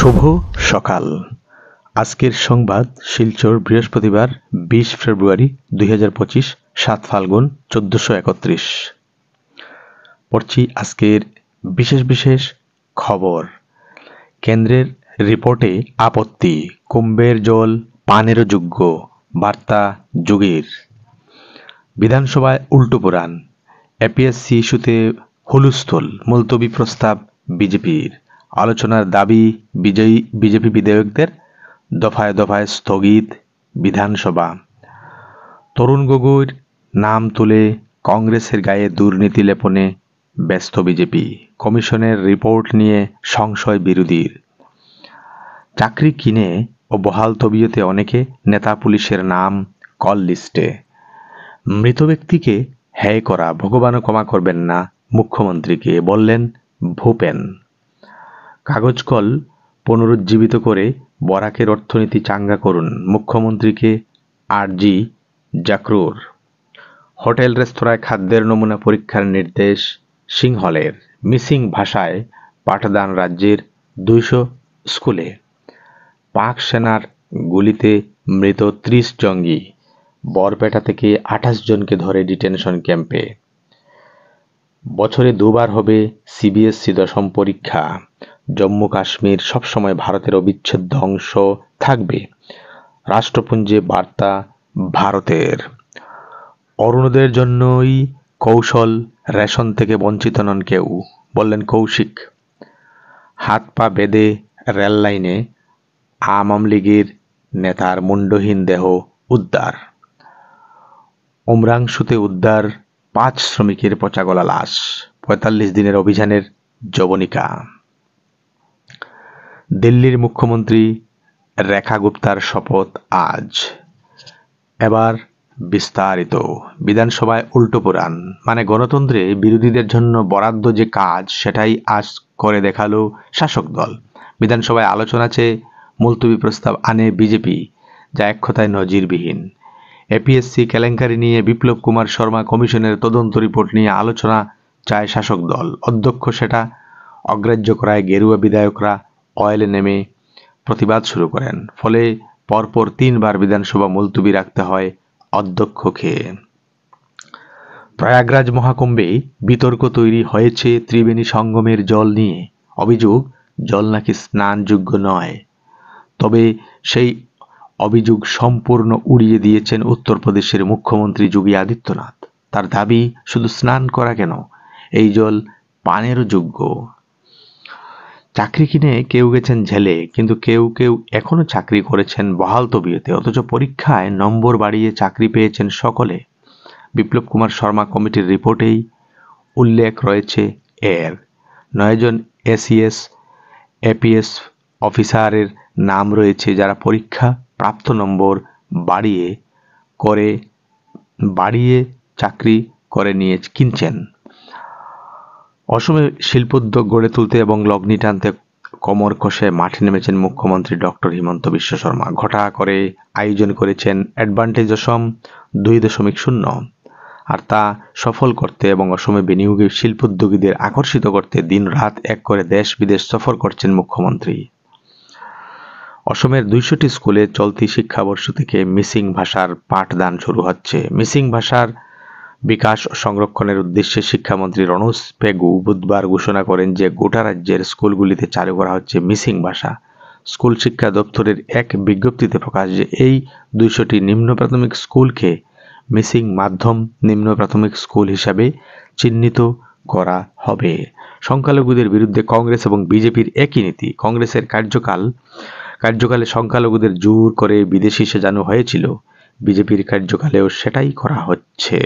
শুভ সকাল। আজকের সংবাদ শিলচর বৃহস্পতিবার 20 ফেব্রুয়ারি 2025 7 ফাল্গুন 1431। পড়ছি আজকের বিশেষ খবর। কেন্দ্রের রিপোর্টে আপত্তি, কুম্ভের জল পানেরও যোগ্য, বার্তা যুগের। বিধানসভায় উল্টো পুরাণ, এপিএসসি ইস্যুতে হুলস্থুল, মুলতবি প্রস্তাব বিজেপির। আলোচনার দাবি বিজেপি বিধায়কদের, দফায় দফায় স্থগিত বিধানসভা। তরুণ গগৈর নাম তুলে কংগ্রেসের গায়ে দুর্নীতি লেপনে ব্যস্ত বিজেপি। কমিশনের রিপোর্ট নিয়ে সংশয় বিরোধীর। চাকরি কিনে ও বহাল তবিয়তে অনেকে নেতা পুলিশের নাম কল লিস্টে। মৃত ব্যক্তিকে হ্যায় করা, ভগবানও ক্ষমা করবেন না মুখ্যমন্ত্রীকে, বললেন ভূপেন। কাগজ কল পুনরুজ্জীবিত করে বরাকের অর্থনীতি চাঙ্গা করুন, মুখ্যমন্ত্রীকে আরজি জাকরুর। হোটেল রেস্তোরাঁয় খাদ্যের নমুনা পরীক্ষার নির্দেশ সিংহলের। মিসিং ভাষায় পাঠদান রাজ্যের 200 স্কুলে। পাক সেনার গুলিতে মৃত 30 জঙ্গি। বরপেটা থেকে 28 জনকে ধরে ডিটেনশন ক্যাম্পে। বছরে 2 বার হবে সিবিএসই দশম পরীক্ষা। জম্মু কাশ্মীর সবসময় ভারতের অবিচ্ছেদ্য অংশ থাকবে, রাষ্ট্রপুঞ্জে বার্তা ভারতের। অরুণোদয়ের জন্যই কৌশল, রেশন থেকে বঞ্চিত নন কেউ, বললেন কৌশিক। হাত পা বেঁধে রেল লাইনে আওয়ামী লীগের নেতার মুন্ডহীন দেহ উদ্ধার। উমরাংশুতে উদ্ধার 5 শ্রমিকের পচাগলা লাশ। 45 দিনের অভিযানের জবনিকা। দিল্লির মুখ্যমন্ত্রী রেখা গুপ্তার শপথ আজ। এবার বিস্তারিত। বিধানসভায় উল্টো পুরাণ, মানে গণতন্ত্রে বিরোধীদের জন্য বরাদ্দ যে কাজ, সেটাই আজ করে দেখালো শাসক দল। বিধানসভায় আলোচনা চেয়ে মুলতবি প্রস্তাব আনে বিজেপি, যা এক কথায় নজিরবিহীন। এপিএসসি কেলেঙ্কারি নিয়ে বিপ্লব কুমার শর্মা কমিশনের তদন্ত রিপোর্ট নিয়ে আলোচনা চায় শাসক দল। অধ্যক্ষ সেটা অগ্রাহ্য করায় গেরুয়া বিধায়করা অয়েলে নেমে প্রতিবাদ শুরু করেন। ফলে পরপর 3 বার বিধানসভা মুলতবি রাখতে হয় অধ্যক্ষকে। প্রয়াগরাজ মহাকুম্ভে বিতর্ক তৈরি হয়েছে ত্রিবেণী সঙ্গমের জল নিয়ে। অভিযোগ, জল নাকি স্নানযোগ্য নয়। তবে সেই অভিযোগ সম্পূর্ণ উড়িয়ে দিয়েছেন উত্তরপ্রদেশের মুখ্যমন্ত্রী যোগী আদিত্যনাথ। তার দাবি, শুধু স্নান করা কেন, এই জল পানেরও যোগ্য। চাকরি কিনে কেউ গেছেন জেলে, কিন্তু কেউ এখনো চাকরি করেছেন বহাল তবিয়তে, অথচ পরীক্ষায় নম্বর বাড়িয়ে চাকরি পেয়েছেন সকলে। বিপ্লব কুমার শর্মা কমিটির রিপোর্টেই উল্লেখ রয়েছে এর। 9 জন এসিএস এপিএস অফিসারের নাম রয়েছে, যারা পরীক্ষা প্রাপ্ত নম্বর বাড়িয়ে চাকরি করে নিয়ে কিনছেন। অসমে শিল্পোদ্যোগ গড়ে তুলতে এবং লগ্নি টানতে কমর কষে মাঠে নেমেছেন মুখ্যমন্ত্রী ডক্টর হিমন্ত বিশ্ব শর্মা। ঘটা করে আয়োজন করেছেন অ্যাডভান্টেজ অসম 2.0, আর তা সফল করতে এবং অসমে বিনিয়োগী শিল্পোদ্যোগীদের আকর্ষিত করতে দিন রাত এক করে দেশ বিদেশ সফর করছেন মুখ্যমন্ত্রী। অসমের 200টি স্কুলে চলতি শিক্ষাবর্ষ থেকে মিসিং ভাষার পাঠদান শুরু হচ্ছে। মিসিং ভাষার বিকাশ ও সংরক্ষণের উদ্দেশ্যে শিক্ষামন্ত্রী রনোজ পেগু বুধবার ঘোষণা করেন যে গোটা রাজ্যের স্কুলগুলিতে চালু করা হচ্ছে মিসিং ভাষা। স্কুল শিক্ষা দপ্তরের এক বিজ্ঞপ্তিতে প্রকাশ যে এই 200টি নিম্ন প্রাথমিক স্কুলকে মিসিং মাধ্যম নিম্ন প্রাথমিক স্কুল হিসাবে চিহ্নিত করা হবে। সংখ্যালঘুদের বিরুদ্ধে কংগ্রেস এবং বিজেপির একই নীতি। কংগ্রেসের কার্যকালে সংখ্যালঘুদের জোর করে বিদেশি সাজানো হয়েছিল, বিজেপির কার্যকালেও সেটাই করা হচ্ছে।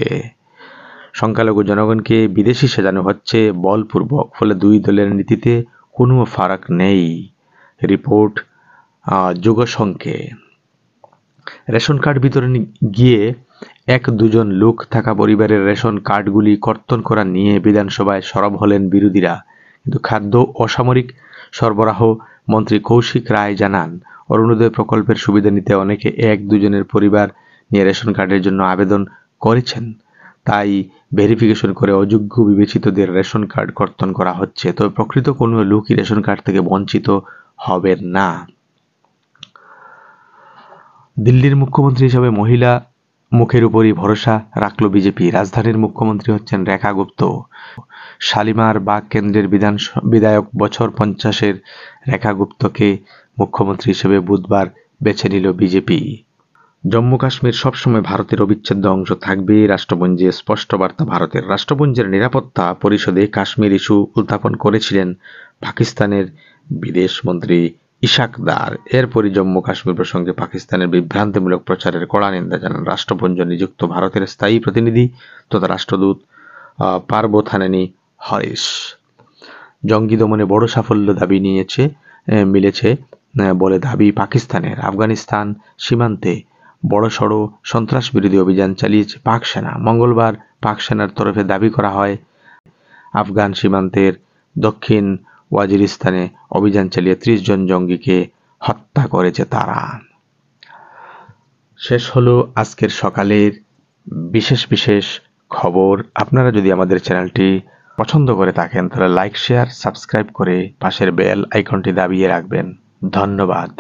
সংখ্যালঘু জনগণকে বিদেশি সাজানো হচ্ছে বলপূর্বক, ফলে দুই দলের নীতিতে কোনো ফারাক নেই। রিপোর্ট যুগসংখ্যে। রেশন কার্ড বিতরণে গিয়ে 1-2 জন লোক থাকা পরিবারের রেশন কার্ডগুলি কর্তন করা নিয়ে বিধানসভায় সরব হলেন বিরোধীরা। কিন্তু খাদ্য অসামরিক সরবরাহ মন্ত্রী কৌশিক রায় জানান, অরুণোদয় প্রকল্পের সুবিধা নিতে অনেকে 1-2 জনের পরিবার নিয়ে রেশন কার্ডের জন্য আবেদন করেছেন। তাই ভেরিফিকেশন করে অযোগ্য বিবেচিতদের রেশন কার্ড কর্তন করা হচ্ছে। তবে প্রকৃত কোনো লোকই রেশন কার্ড থেকে বঞ্চিত হবেন না। দিল্লির মুখ্যমন্ত্রী হিসেবে মহিলা মুখের উপরই ভরসা রাখল বিজেপি। রাজধানীর মুখ্যমন্ত্রী হচ্ছেন রেখা গুপ্ত। শালিমার বাগ কেন্দ্রের বিধায়ক বছর 50-এর রেখা গুপ্তকে মুখ্যমন্ত্রী হিসেবে বুধবার বেছে নিল বিজেপি। জম্মু কাশ্মীর সবসময় ভারতের অবিচ্ছেদ্য অংশ থাকবে, রাষ্ট্রপুঞ্জে স্পষ্ট বার্তা ভারতের। রাষ্ট্রপুঞ্জের নিরাপত্তা পরিষদে কাশ্মীর ইস্যু উত্থাপন করেছিলেন পাকিস্তানের বিদেশমন্ত্রী ইশাক দার। এরপরই জম্মু কাশ্মীর প্রসঙ্গে পাকিস্তানের বিভ্রান্তিমূলক প্রচারের কড়া নিন্দা জানান রাষ্ট্রপুঞ্জ নিযুক্ত ভারতের স্থায়ী প্রতিনিধি তথা রাষ্ট্রদূত পারবোথানেনি হরিশ। জঙ্গি দমনে বড় সাফল্য মিলেছে বলে দাবি পাকিস্তানের। আফগানিস্তান সীমান্তে বড়সড় সন্ত্রাসবিরোধী অভিযান চালিয়েছে পাক সেনা। মঙ্গলবার পাক সেনার তরফে দাবি করা হয়, আফগান সীমান্তের দক্ষিণ ওয়াজিরিস্তানে অভিযান চালিয়ে 30 জন জঙ্গিকে হত্যা করেছে তারা। শেষ হলো আজকের সকালের বিশেষ খবর। আপনারা যদি আমাদের চ্যানেলটি পছন্দ করে থাকেন তাহলে লাইক, শেয়ার, সাবস্ক্রাইব করে পাশের বেল আইকনটি দাবিয়ে রাখবেন। ধন্যবাদ।